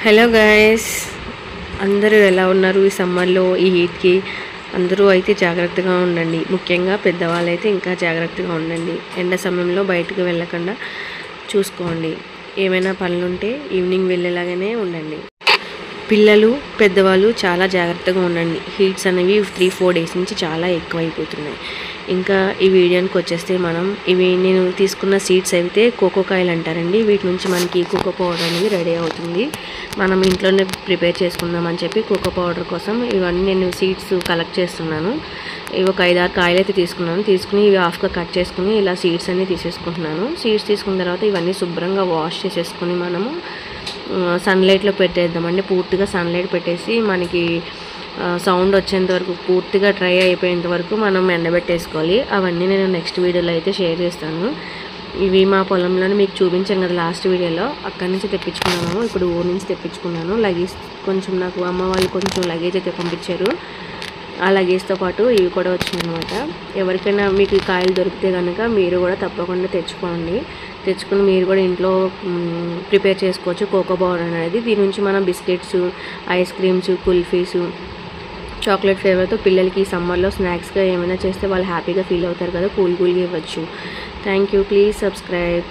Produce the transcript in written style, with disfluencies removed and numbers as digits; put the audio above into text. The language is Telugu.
హలో గైస్, అందరూ ఎలా ఉన్నారు? ఈ సమ్మర్లో ఈ హీట్కి అందరూ అయితే జాగ్రత్తగా ఉండండి. ముఖ్యంగా పెద్దవాళ్ళు అయితే ఇంకా జాగ్రత్తగా ఉండండి. ఎండ సమయంలో బయటకు వెళ్ళకుండా చూసుకోండి. ఏమైనా పనులుంటే ఈవినింగ్ వెళ్ళేలాగానే ఉండండి. పిల్లలు పెద్దవాళ్ళు చాలా జాగ్రత్తగా ఉండండి. హీట్స్ అనేవి 3-4 డేస్ నుంచి చాలా ఎక్కువైపోతున్నాయి. ఇంకా ఈ వీడియోకి వచ్చేస్తే ఇవి నేను తీసుకున్న సీడ్స్ అయితే కోకో కాయలు అంటారండి. వీటి నుంచి మనకి కోకో పౌడర్ అనేది రెడీ అవుతుంది. మనం ఇంట్లోనే ప్రిపేర్ చేసుకుందామని చెప్పి కోకో పౌడర్ కోసం ఇవన్నీ నేను సీడ్స్ కలెక్ట్ చేస్తున్నాను. ఇవి ఒక 5-6 కాయలు అయితే తీసుకుని ఇవి హాఫ్గా కట్ చేసుకుని ఇలా సీడ్స్ అన్నీ తీసేసుకుంటున్నాను. సీడ్స్ తీసుకున్న తర్వాత ఇవన్నీ శుభ్రంగా వాష్ చేసేసుకుని మనము సన్లైట్లో పెట్టేద్దామండి. పూర్తిగా సన్లైట్ పెట్టేసి మనకి సౌండ్ వచ్చేంత వరకు పూర్తిగా డ్రై అయిపోయేంత వరకు మనం ఎండబెట్టేసుకోవాలి. అవన్నీ నేను నెక్స్ట్ వీడియోలో అయితే షేర్ చేస్తాను. ఇవి మా పొలంలోనే మీకు చూపించాను కదా లాస్ట్ వీడియోలో, అక్కడి నుంచి తెప్పించుకున్నాను. ఇప్పుడు ఊరి నుంచి తెప్పించుకున్నాను. లగేజ్ కొంచెం నాకు అమ్మ వాళ్ళు కొంచెం లగేజ్ అయితే పంపించారు. ఆ లగేజ్తో పాటు ఇవి కూడా వచ్చినాయి అనమాట. ఎవరికైనా మీకు ఈ కాయలు దొరికితే కనుక మీరు కూడా తప్పకుండా తెచ్చుకుని మీరు కూడా ఇంట్లో ప్రిపేర్ చేసుకోవచ్చు కోకో పౌడర్ అనేది. దీని నుంచి మనం biscuits, ice creams, kulfis, chocolate ఫ్లేవర్తో పిల్లలకి ఈ సమ్మర్లో స్నాక్స్గా ఏమైనా చేస్తే వాళ్ళు హ్యాపీగా ఫీల్ అవుతారు కదా, కూల్గా ఇవ్వచ్చు. Thank you. Please subscribe.